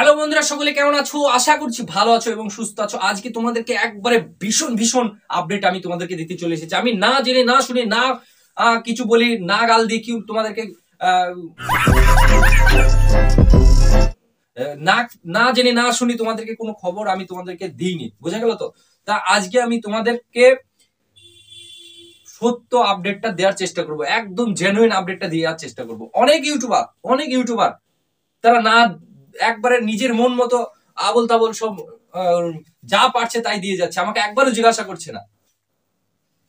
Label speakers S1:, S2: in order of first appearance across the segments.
S1: Hello বন্ধুরা, সকলে কেমন আছো? আশা করছি ভালো আছো এবং সুস্থ আছো। আজকে তোমাদেরকে একবারে ভীষণ ভীষণ আপডেট আমি তোমাদেরকে দিতে চলে এসেছি। আমি না জেনে না শুনে না কিছু বলি, না গাল দিয়ে কি তোমাদেরকে না না জেনে না শুনি তোমাদেরকে কোনো খবর আমি তোমাদেরকে দিইনি, বোঝা গেল তো? তা আজকে আমি তোমাদেরকে সত্য আপডেটটা দেওয়ার চেষ্টা করব, একদম জেনুইন আপডেটটা দেওয়ার চেষ্টা করব। অনেক ইউটিউবার তারা না একবারে নিজের মন মতো আবল তাবল সব যা পারছে তাই দিয়ে যাচ্ছে, আমাকে একবারও জিজ্ঞাসা করছে না।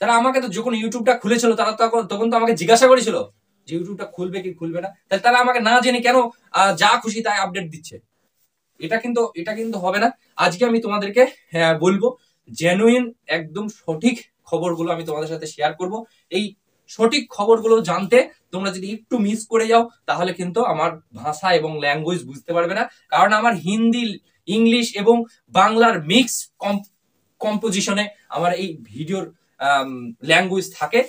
S1: তারা আমাকে তো যখন ইউটিউবটা খুলেছিল তারা তখন তো আমাকে জিজ্ঞাসা করেছিল যে ইউটিউবটা খুলবে কি খুলবে না। তাহলে তারা আমাকে না জেনে কেন যা খুশি তাই আপডেট দিচ্ছে? এটা কিন্তু হবে না। আজকে আমি তোমাদেরকে বলবো জেনুইন একদম সঠিক খবরগুলো আমি তোমাদের সাথে শেয়ার করব। এই সঠিক খবরগুলো জানতে তোমরা যদি একটু মিস করে যাও তাহলে কিন্তু আমার ভাষা এবং ল্যাঙ্গুয়েজ বুঝতে পারবে না। কারণ আমার হিন্দি, ইংলিশ এবং বাংলার মিক্স কম্পোজিশনে আমার এই ভিডিওর ল্যাঙ্গুয়েজ থাকে।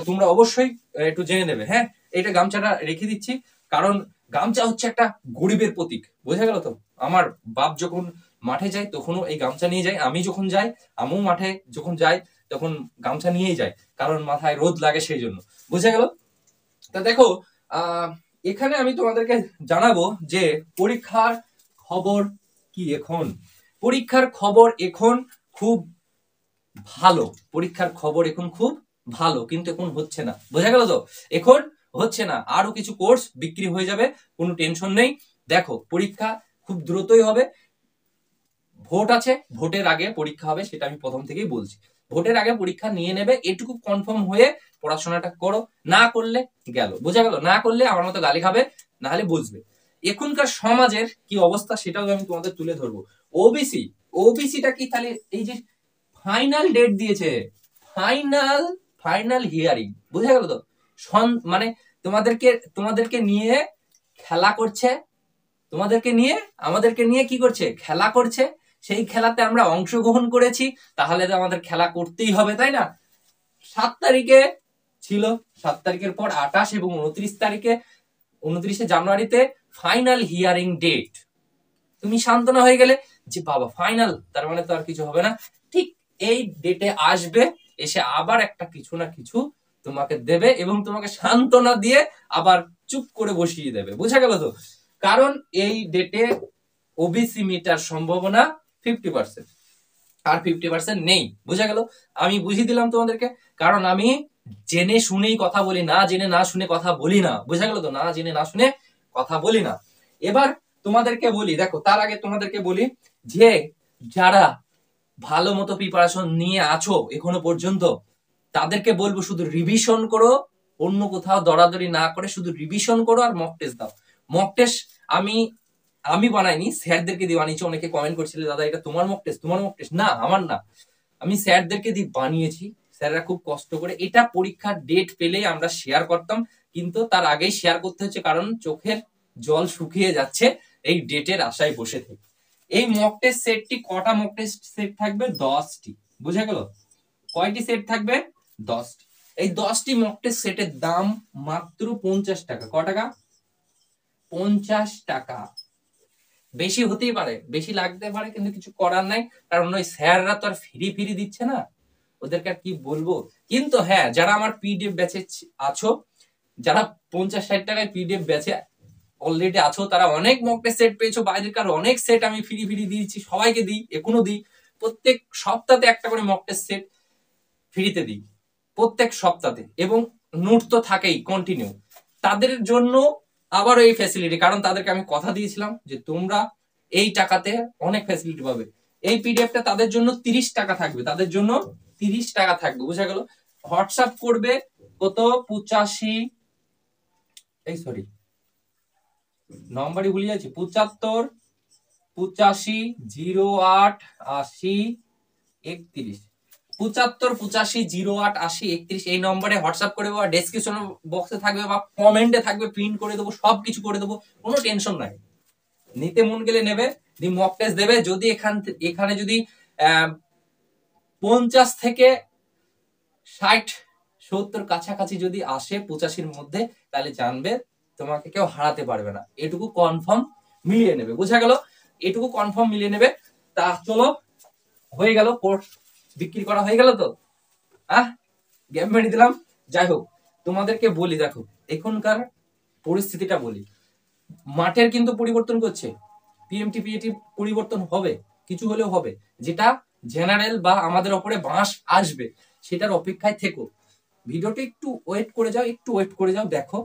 S1: তোমরা অবশ্যই একটু জেনে নেবে। হ্যাঁ, এটা গামছাটা রেখে দিচ্ছি, কারণ গামছা হচ্ছে একটা গরিবের প্রতীক, বোঝা গেল তো? আমার বাপ যখন মাঠে যায় তখনও এই গামছা নিয়ে যায়, আমি যখন যাই আমিও মাঠে যখন যাই তখন গামছা নিয়েই যাই, কারণ মাথায় রোদ লাগে সেই জন্য, বোঝা গেল? তা দেখো, এখানে আমি তোমাদেরকে জানাবো যে পরীক্ষার খবর কি এখন। পরীক্ষার খবর এখন খুব ভালো, পরীক্ষার খবর এখন খুব ভালো, কিন্তু এখন হচ্ছে না, বোঝা গেল তো? এখন হচ্ছে না, আরো কিছু কোর্স বিক্রি হয়ে যাবে, কোনো টেনশন নেই। দেখো, পরীক্ষা খুব দ্রুতই হবে। ভোট আছে, ভোটের আগে পরীক্ষা হবে, সেটা আমি প্রথম থেকেই বলছি। ভোটের আগে পরীক্ষা নিয়ে নেবে, এটুকু কনফার্ম হয়ে পড়াশোনাটা করো। না করলে গেল, বোঝা গেল? না করলে আমার মতো গালি খাবে, না হলে বুঝবে। এখনকার সমাজের কি অবস্থা সেটাও আমি তোমাদের তুলে ধরবো। ওবিসিটা কি? তাহলে এই যে ফাইনাল ডেট দিয়েছে, ফাইনাল হিয়ারিং, বোঝা গেল তো? মানে তোমাদেরকে নিয়ে খেলা করছে, তোমাদেরকে নিয়ে আমাদেরকে নিয়ে কি করছে? খেলা করছে। সেই খেলাতে আমরা অংশগ্রহণ করেছি, তাহলে তো আমাদের খেলা করতেই হবে, তাই না? 7 তারিখে ছিল, 7 তারিখের পর 28 এবং 29 জানুয়ারিতে ফাইনাল হিয়ারিং ডেট। তুমি সান্ত্বনা হয়ে গেলে যে বাবা ফাইনাল, তার মানে তো আর কিছু হবে না। ঠিক এই ডেটে আসবে, এসে আবার একটা কিছু না কিছু তোমাকে দেবে এবং তোমাকে সান্ত্বনা দিয়ে আবার চুপ করে বসিয়ে দেবে, বোঝা গেল তো? কারণ এই ডেটে ওবিসি মিটার সম্ভাবনা 50%, আর 50% নেই, বোঝা গেল? আমি বুঝিয়ে দিলাম তোমাদেরকে, কারণ আমি জেনে শুনেই কথা বলি, না জেনে না শুনে কথা বলি না, বোঝা গেল তো? না জেনে না শুনে কথা বলি না। এবার তোমাদেরকে বলি, দেখো, তার আগে তোমাদেরকে বলি যে যারা ভালো মতো প্রিপারেশন নিয়ে আছো এখনো পর্যন্ত, তাদেরকে বলবো শুধু রিভিশন করো, অন্য কোথাও দরাদরি না করে শুধু রিভিশন করো আর মক টেস্ট দাও। মক টেস্ট আমি বানাইনি, স্যারদেরকে দিয়ে বানিয়েছি। অনেকে কমেন্ট করছিল, দাদা এটা তোমার মক টেস্ট। না, আমার না, আমি স্যারদেরকে দিয়ে বানিয়েছি। স্যাররা খুব কষ্ট করে, এটা পরীক্ষার ডেট পেলেই আমরা শেয়ার করতাম, কিন্তু তার আগেই শেয়ার করতে হচ্ছে, কারণ চোখের জল শুকিয়ে যাচ্ছে এই ডেটের আশায় বসে থেকে। এই মক টেস্ট সেটটি, কটা মক টেস্ট সেট থাকবে? 10টি, বুঝা গেল? কয়টি সেট থাকবে? 10টি। এই 10টি মক টেস্ট সেটের দাম মাত্র 50 টাকা। ক টাকা? 50 টাকা। বেশি হতেই পারে, বেশি লাগতে পারে, কিন্তু কিছু করার নাই, কারণ ওই স্যাররা তো আর ফ্রি দিচ্ছে না, ওদেরকে আর কি বলবো। কিন্তু হ্যাঁ, যারা আমার পিডিএফ ব্যাচে আছো, যারা 50-60 টাকায় পিডিএফ ব্যাচে অলরেডি আছো, তারা অনেক মক টেস্ট সেট পেয়েছো। বাইরের কারো অনেক সেট আমি ফ্রি দিয়েছি, সবাইকে দিই, এখনো দিই। প্রত্যেক সপ্তাহে একটা করে মক টেস্ট সেট ফ্রিতে দিই, প্রত্যেক সপ্তাহে। এবং নোট তো থাকেই কন্টিনিউ। তাদের জন্য আবারও এই ফ্যাসিলিটি, কারণ তাদেরকে আমি কথা দিয়েছিলাম যে তোমরা এই টাকাতে অনেক ফ্যাসিলিটি পাবে। এই পিডিএফটা তাদের জন্য 30 টাকা থাকবে, তাদের জন্য 30 টাকা থাকবে, বুঝা গেল? হোয়াটসঅ্যাপ করবে কত? 85, এই সরি নম্বরই ভুলে যাচ্ছি, 75 85 08 80 31, 75 85 08 80 31 এই নম্বরে হোয়াটসঅ্যাপ করে দেবো। ডেসক্রিপশন বক্সে থাকবে বা কমেন্টে থাকবে, প্রিন্ট করে দেবো, সবকিছু করে দেবো, কোনো টেনশন নাই। নিতে মন গেলে নেবে, মক টেস্ট দেবে। যদি এখানে যদি 50 থেকে 60 70 কাছাকাছি যদি আসে 85-র মধ্যে, তাহলে জানবে তোমাকে কেউ হারাতে পারবে না, এটুকু কনফার্ম মিলিয়ে নেবে। বোঝা গেল? এটুকু কনফার্ম মিলিয়ে নেবে। তা চলো, হয়ে গেল, কোর্স বিক্রি করা হয়ে গেল তো, গেম ভেঙে দিলাম। যাই হোক, তোমাদেরকে বলি, দেখো এখনকার পরিস্থিতিটা বলি, মাঠের কিন্তু পরিবর্তন করছে, পিএমটি পিএটি পরিবর্তন হবে, কিছু হলেও হবে, যেটা জেনারেল বা আমাদের ওপরে বাঁশ আসবে, সেটার অপেক্ষায় থেকো। ভিডিওটা একটু ওয়েট করে যাও, একটু ওয়েট করে যাও, দেখো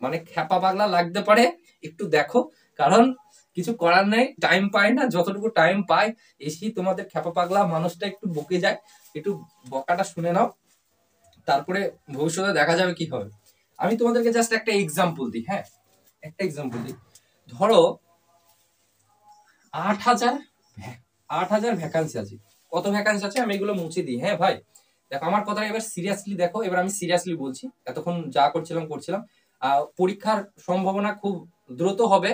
S1: মানে খ্যাপা পাগলা লাগতে পারে, একটু দেখো, কারণ কিছু করার নেই, টাইম পাই না, যতটুকু টাইম পাই এসি তোমাদের খ্যাপা পাগলা মানুষটা একটু বকে যায়, একটু বকাটা শুনে নাও, তারপরে ভবিষ্যতে দেখা যাবে কি হবে। আমি তোমাদেরকে জাস্ট একটা এক্সাম্পল দিই, হ্যাঁ একটা এক্সাম্পল দিই। ধরো 8,000 ভ্যাকান্সি আছে। কত ভ্যাকান্সি আছে আমি এগুলো মুছে দিই, হ্যাঁ ভাই দেখো আমার কথা এবার সিরিয়াসলি দেখো, এবার আমি সিরিয়াসলি বলছি, এতক্ষণ যা করছিলাম পরীক্ষার সম্ভাবনা খুব দ্রুত হবে,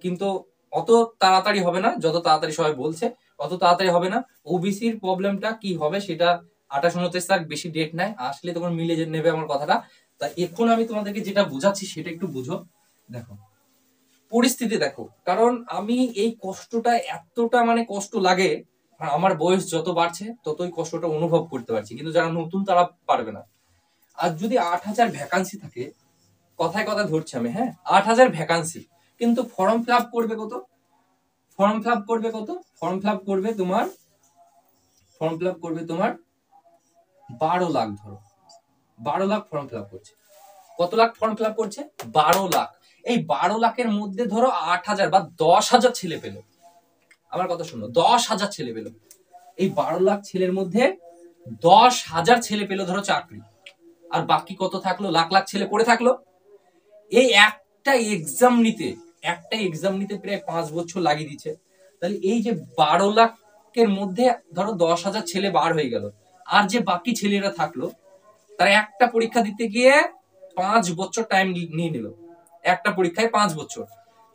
S1: কিন্তু অত তাড়াতাড়ি হবে না, যত তাড়াতাড়ি সবাই বলছে অত তাড়াতাড়ি হবে না। ওবিসির প্রবলেমটা কি হবে সেটা 28-29 তারিখ বেশি ডেট নাই, আসলে তখন মিলে নেবে আমার কথাটা। তা এখন আমি তোমাদেরকে যেটা বোঝাচ্ছি সেটা একটু বুঝো। দেখো পরিস্থিতি দেখো, কারণ আমি এই কষ্টটা এতটা মানে কষ্ট লাগে, আমার বয়স যত বাড়ছে ততই কষ্টটা অনুভব করতে পারছি, কিন্তু যারা নতুন তারা পারবে না। আর যদি 8,000 ভ্যাকান্সি থাকে, কথায় কথা ধরছি আমি, হ্যাঁ 8,000 ভ্যাকান্সি, কিন্তু ফর্ম ফিল আপ করবে কত? ফর্ম ফিল আপ করবে কত? ফর্ম ফিল আপ করবে তোমার 12 লাখ। ধরো 12 লাখ ফর্ম ফিল আপ করছে। কত লাখ ফর্ম ফিল আপ করছে? 12 লাখ। এই 12 লাখের মধ্যে ধরো 8,000 বা 10,000 ছেলে পেল, আমার কথা শুনো, 10,000 ছেলে পেল। এই 12 লাখ ছেলের মধ্যে 10,000 ছেলে পেল ধরো চাকরি, আর বাকি কত থাকলো? লাখ লাখ ছেলে পড়ে থাকলো। এই একটা এক্সাম নিতে প্রায় 5 বছর লাগিয়ে দিচ্ছে। তাহলে এই যে 12 লাখের মধ্যে ধরো 10,000 ছেলে বার হয়ে গেল, আর যে বাকি ছেলেরা থাকলো তারা একটা পরীক্ষা দিতে গিয়ে 5 বছর টাইম নিয়ে নিল, একটা পরীক্ষায় 5 বছর।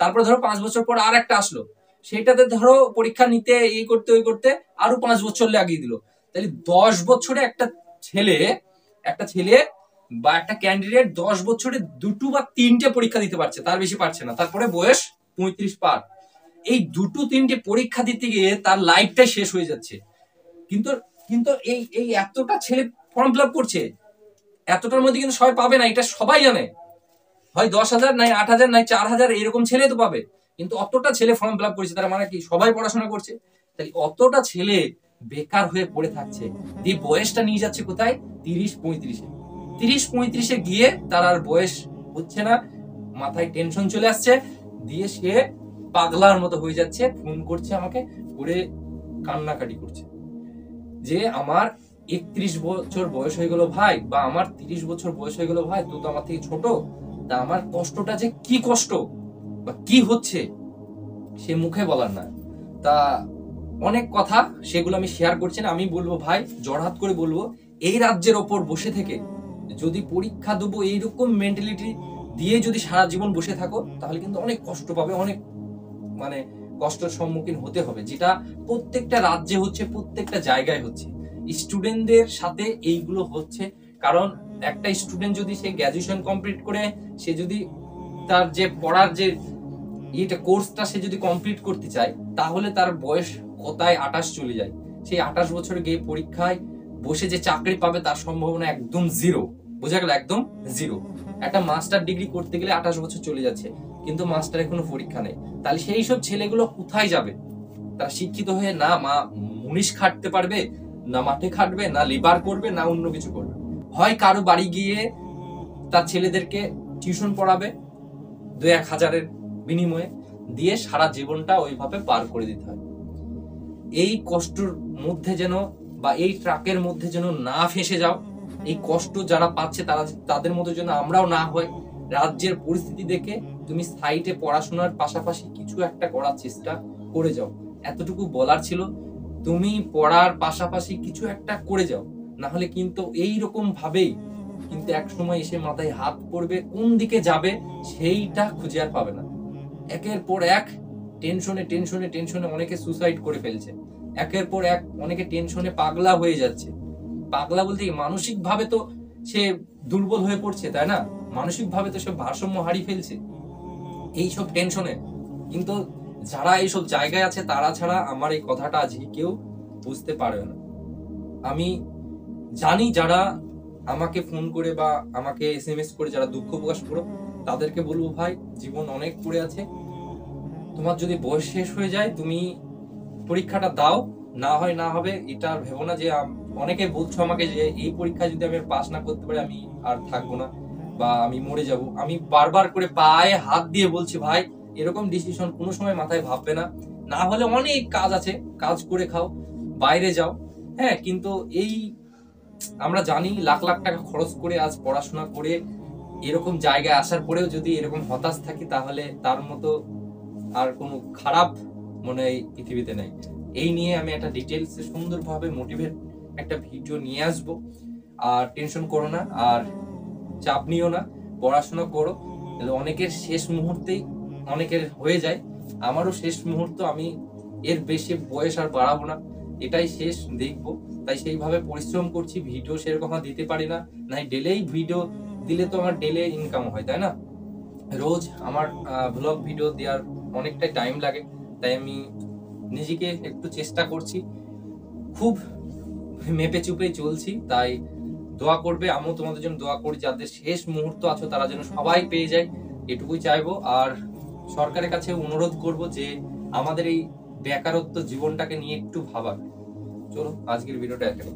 S1: তারপর ধরো 5 বছর পর আর একটা আসলো, সেটাতে ধরো পরীক্ষা নিতে এই করতে ওই করতে আরো 5 বছর লাগিয়ে দিল। তাহলে 10 বছরে একটা ছেলে বা একটা ক্যান্ডিডেট 10 বছরে 2টো বা 3টে পরীক্ষা দিতে পারছে, তার বেশি পারছে না, তারপরে বয়স 35 পার। এই 2টো 3টে পরীক্ষা দিতে গিয়ে তার লাইফটাই শেষ হয়ে যাচ্ছে। কিন্তু কিন্তু এই এতটা ছেলে ফর্ম ফিল আপ করছে, এতটার মধ্যে কিন্তু সবাই পাবে না, এটা সবাই জানে। হয় 10,000 নাই 8,000 নাই 4,000 এরকম ছেলে তো পাবে, কিন্তু অতটা ছেলে ফর্ম ফিল আপ করেছে, তার মানে কি সবাই পড়াশোনা করছে। তাই অতটা ছেলে বেকার হয়ে পড়ে থাকছে, এই বয়সটা নিয়ে যাচ্ছে কোথায়? 30-35-এ। 30-35-এ গিয়ে তার আর বয়স হচ্ছে না, মাথায় টেনশন চলে আসছে, দিয়ে সে পাগলার মতো হয়ে যাচ্ছে, ফোন করছে আমাকে, করে কান্নাকাটি করছে যে আমার 31 বছর বয়স হয়ে গেল ভাই, বা আমার 30 বছর বয়স হয়ে গেল ভাই, তুই তো আমার থেকে ছোট, তা আমার কষ্টটা যে কি কষ্ট বা কি হচ্ছে সে মুখে বলার না। তা অনেক কথা, সেগুলো আমি শেয়ার করছি না। আমি বলবো ভাই, জড়হাত করে বলবো, এই রাজ্যের ওপর বসে থেকে যদি পরীক্ষা দেবো এইরকম মেন্টালিটি দিয়ে যদি সারা জীবন বসে থাকো, তাহলে কিন্তু অনেক কষ্ট পাবে, অনেক মানে কষ্টের সম্মুখীন হতে হবে, যেটা প্রত্যেকটা রাজ্যে হচ্ছে, প্রত্যেকটা জায়গায় হচ্ছে। স্টুডেন্টদের সাথে এইগুলো হচ্ছে, কারণ একটা স্টুডেন্ট যদি সে গ্র্যাজুয়েশন কমপ্লিট করে, সে যদি তার যে পড়ার যে কোর্সটা সে যদি কমপ্লিট করতে চায়, তাহলে তার বয়স কোথায় 28 চলে যায়। সেই 28 বছরে গিয়ে পরীক্ষায় বসে যে চাকরি পাবে তার সম্ভাবনা একদম জিরো। বোঝা গেল? একদম জিরো। একটা মাস্টার ডিগ্রি করতে গেলে 28 বছর চলে যাচ্ছে, কিন্তু মাস্টারের কোনো পরীক্ষা নেই। তাহলে সেই সব ছেলেগুলো কোথায় যাবে? তারা শিক্ষিত হয়ে না মুনিশ খাটতে পারবে, না মাঠে খাটবে, না লেবার করবে, না অন্য কিছু করবে। হয় কারো বাড়ি গিয়ে তার ছেলেদেরকে টিউশন পড়াবে 2-1 হাজারের বিনিময়ে, দিয়ে সারা জীবনটা ওইভাবে পার করে দিতে হয়। এই কষ্টের মধ্যে যেন, বা এই ট্রাকের মধ্যে যেন না ফেসে যাও। এই কষ্ট যারা পাচ্ছে তাদের মধ্যে যেন আমরাও না হয়। রাজ্যের পরিস্থিতি দেখে তুমি সাইটে পড়াশোনার পাশাপাশি কিছু একটা করার চেষ্টা করে যাও, এতটুকু বলার ছিল। তুমি পড়ার পাশাপাশি কিছু একটা করে যাও, না হলে কিন্তু এইরকম ভাবেই কিন্তু এক সময় এসে মাথায় হাত পড়বে, কোন দিকে যাবে সেইটা খুঁজে আর পাবে না। একের পর এক টেনশনে অনেকে সুসাইড করে ফেলছে, একের পর এক অনেকে টেনশনে পাগলা হয়ে যাচ্ছে। পাগলা বলতে মানসিক ভাবে তো সে দুর্বল হয়ে পড়ছে, তাই না? মানসিকভাবে তো সব ভারসাম্য হারিয়ে ফেলছে এইসব টেনশনে। কিন্তু যারা এইসব জায়গায় আছে তারা ছাড়া আমার এই কথাটা আজকে কেউ বুঝতে পারবে না। আমি জানি যারা আমাকে ফোন করে বা আমাকে SMS করে যারা দুঃখ প্রকাশ করো, তাদেরকে বলবো ভাই জীবন অনেক পড়ে আছে, তোমার যদি বয়স শেষ হয়ে যায় তুমি পরীক্ষাটা দাও, না হয় না হবে এটা আর ভেবো না। যে অনেকে বলছো আমাকে যে এই পরীক্ষা যদি আমি পাস না করতে পারি আমি আর থাকবো না বা আমি মরে যাব। আমি বারবার করে পায়ে হাত দিয়ে বলছি ভাই এরকম ডিসিশন কোনো সময় মাথায় ভাববে না, না হলে অনেক কাজ আছে, কাজ করে খাও, বাইরে যাও। হ্যাঁ, কিন্তু এই আমরা জানি লাখ লাখ টাকা খরচ করে আজ পড়াশোনা করে এরকম জায়গায় আসার পরেও যদি এরকম হতাশ থাকি তাহলে তার মতো আর কোনো খারাপ মনে হয় পৃথিবীতে নেই। এই নিয়ে আমি একটা ডিটেলস সুন্দরভাবে মোটিভেট একটা ভিডিও নিয়ে আসবো। আর টেনশন করো না, আর চাপ নিও না, পড়াশোনা করো। অনেকের শেষ মুহূর্তেই অনেকের হয়ে যায়, আমারও শেষ মুহূর্ত, আমি এর বেশি বয়স আর বাড়াবো না, এটাই শেষ দেখবো। তাই সেইভাবে পরিশ্রম করছি, ভিডিও সেরকম দিতে পারি না, নাই ডেলেই ভিডিও দিলে তো আমার ডেলে ইনকাম হয়, তাই না? রোজ আমার ব্লগ ভিডিও দেওয়ার অনেকটাই টাইম লাগে, তাই আমি নিজেকে একটু চেষ্টা করছি, খুব মেপে চুপে চলছি। তাই দোয়া করবে, আমিও তোমাদের জন্য দোয়া করি যাদের শেষ মুহূর্ত আছো তারা যেন সবাই পেয়ে যায়, এটুকুই চাইবো। আর সরকারের কাছে অনুরোধ করব যে আমাদের এই বেকারত্ব জীবনটাকে নিয়ে একটু ভাবা। চলো আজকের ভিডিওটা এখানে।